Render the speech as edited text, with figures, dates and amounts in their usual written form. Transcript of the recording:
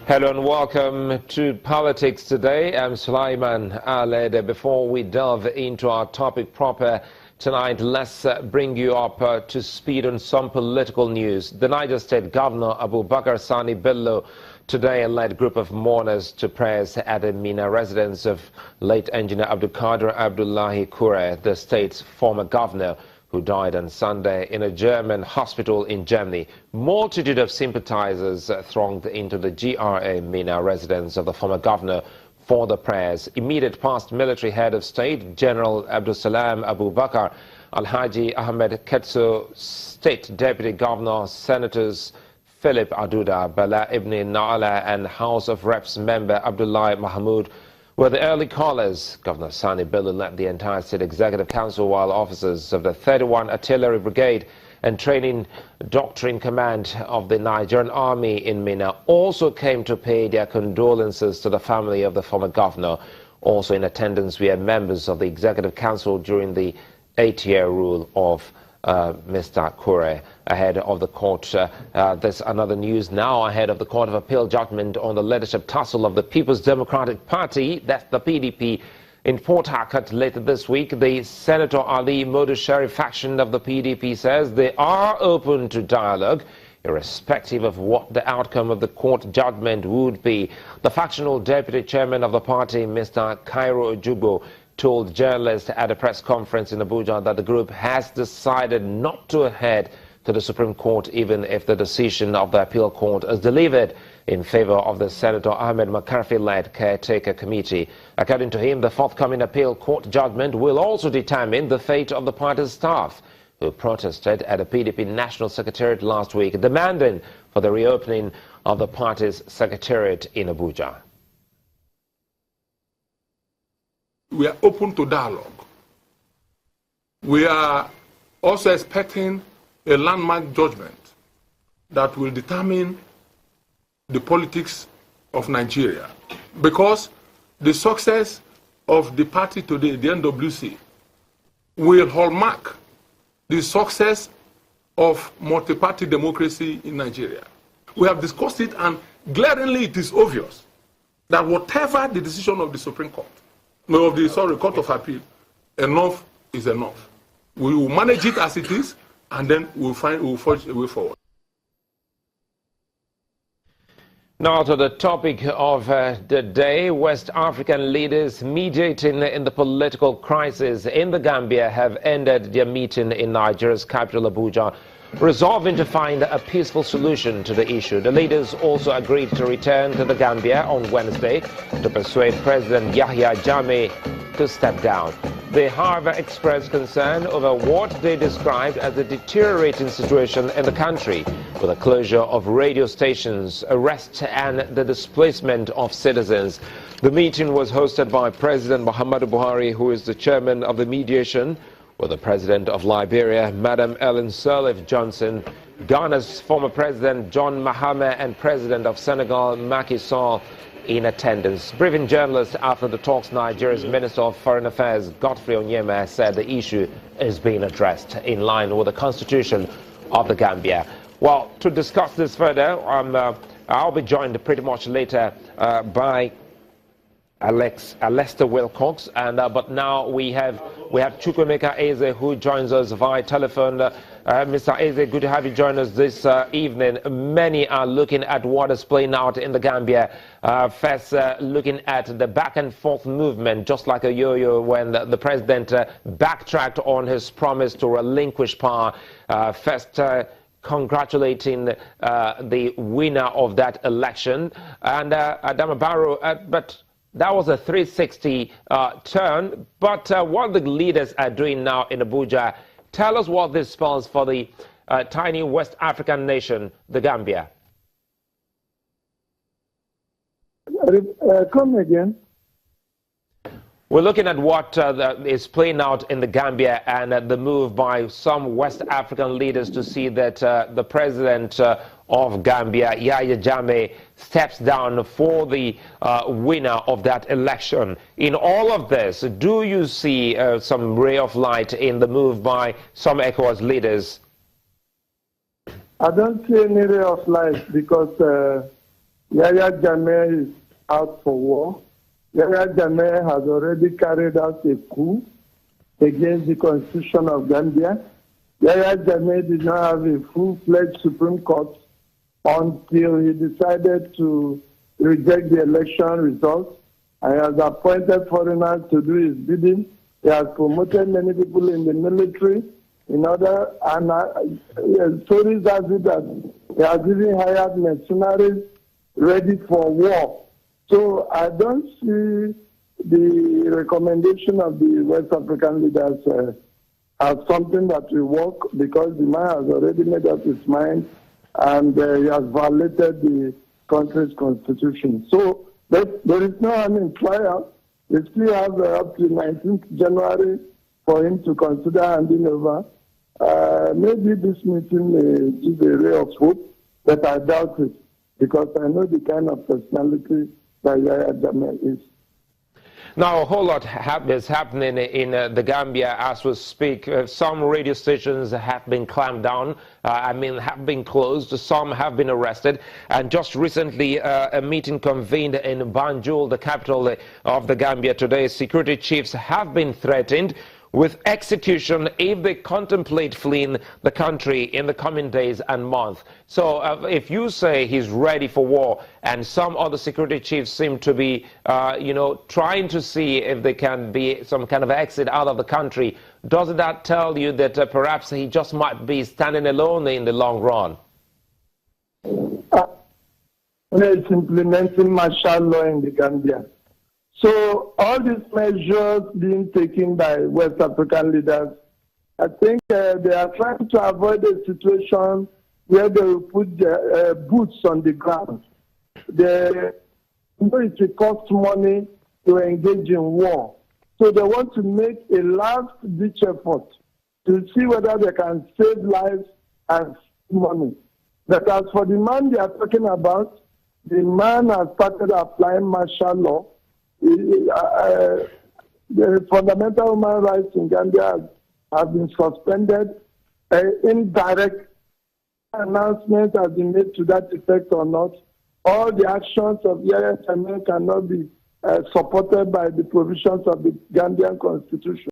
Hello and welcome to Politics Today. I'm Sulaiman Aled. Before we delve into our topic proper tonight, let's bring you up to speed on some political news. The Niger State Governor Abubakar Sani Bello today led a group of mourners to prayers at the Mina residence of late engineer Abdul Qadir Abdullahi Kure, the state's former governor, who died on Sunday in a German hospital in Germany. Multitude of sympathizers thronged into the GRA Mina residence of the former governor for the prayers. Immediate past military head of state, General Abdul Salam Abubakar, Alhaji Ahmed Ketso, State Deputy Governor, Senators Philip Aduda, Bala Ibn Naala, and House of Reps member Abdullah Mahmoud were the early callers. Governor Sani Bello led the entire State Executive Council, while officers of the 31 Artillery Brigade and Training Doctrine Command of the Nigerian Army in Mina also came to pay their condolences to the family of the former governor. Also in attendance were members of the Executive Council during the 8-year rule of Mr. Kure. Ahead of the court, there's another news now ahead of the Court of Appeal judgment on the leadership tussle of the People's Democratic Party, that's the PDP, in Port Harcourt later this week. The Senator Ali Modu Sharif faction of the PDP says they are open to dialogue, irrespective of what the outcome of the court judgment would be. The factional deputy chairman of the party, Mr. Cairo Ojubo, told journalists at a press conference in Abuja that the group has decided not to head to the Supreme Court, even if the decision of the appeal court is delivered in favor of the Senator Ahmed McCarthy-led caretaker committee. According to him, the forthcoming appeal court judgment will also determine the fate of the party's staff, who protested at the PDP National Secretariat last week, demanding for the reopening of the party's secretariat in Abuja. We are open to dialogue. We are also expecting a landmark judgment that will determine the politics of Nigeria, because the success of the party today, the NWC, will hallmark the success of multi-party democracy in Nigeria. We have discussed it, and glaringly it is obvious that whatever the decision of the Supreme Court, of the Court of Appeal, enough is enough. We will manage it as it is, and then we'll forge a way forward. Now to the topic of the day. West African leaders mediating in the political crisis in the Gambia have ended their meeting in Nigeria's capital, Abuja, resolving to find a peaceful solution to the issue. The leaders also agreed to return to the Gambia on Wednesday to persuade President Yahya Jammeh to step down. They, however, expressed concern over what they described as a deteriorating situation in the country, with the closure of radio stations, arrest and the displacement of citizens. The meeting was hosted by President Muhammadu Buhari, who is the chairman of the Mediation, with the President of Liberia, Madam Ellen Sirleaf Johnson, Ghana's former President John Mahama, and President of Senegal Macky Sall in attendance. Briefing journalists after the talks, Nigeria's Minister of Foreign Affairs Godfrey Onyema said the issue is being addressed in line with the constitution of the Gambia. Well, to discuss this further, I'll be joined pretty much later by Lester Wilcox, and but now we have Chukwemeka Eze, who joins us via telephone. Mr. Eze, good to have you join us this evening. Many are looking at what is playing out in the Gambia. First, looking at the back and forth movement, just like a yo-yo, when the president backtracked on his promise to relinquish power. First, congratulating the winner of that election, and Adama Barrow, but that was a 360 turn. But what the leaders are doing now in Abuja, tell us what this spells for the tiny West African nation, the Gambia. Come again. We're looking at what is playing out in the Gambia, and the move by some West African leaders to see that the president of Gambia, Yahya Jammeh, steps down for the winner of that election. In all of this, do you see some ray of light in the move by some ECOWAS leaders? I don't see any ray of light, because Yahya Jammeh is out for war. Yahya Jammeh has already carried out a coup against the constitution of Gambia. Yahya Jammeh did not have a full-fledged Supreme Court until he decided to reject the election results. He has appointed foreigners to do his bidding. He has promoted many people in the military. Stories has it that he has even hired mercenaries ready for war. So I don't see the recommendation of the West African leaders as something that will work, because the man has already made up his mind and he has violated the country's constitution. So there is no harm in trial. We still have up to 19th January for him to consider handing over. Maybe this meeting may give a ray of hope, but I doubt it, because I know the kind of personality that Yahya Jammeh is. Now, a whole lot is happening in the Gambia as we speak. Some radio stations have been clamped down, have been closed. Some have been arrested. And just recently, a meeting convened in Banjul, the capital of the Gambia today. Security chiefs have been threatened with execution if they contemplate fleeing the country in the coming days and months. So if you say he's ready for war, and some other security chiefs seem to be, trying to see if there can be some kind of exit out of the country, doesn't that tell you that perhaps he just might be standing alone in the long run? It's implementing martial law in the Gambia. So all these measures being taken by West African leaders, I think they are trying to avoid a situation where they will put their boots on the ground. It will cost money to engage in war. So they want to make a last-ditch effort to see whether they can save lives and money. But as for the man they are talking about, the man has started applying martial law. The fundamental human rights in Gambia have been suspended. Indirect announcements have been made to that effect or not. All the actions of Yahya Jammeh cannot be supported by the provisions of the Gambian constitution.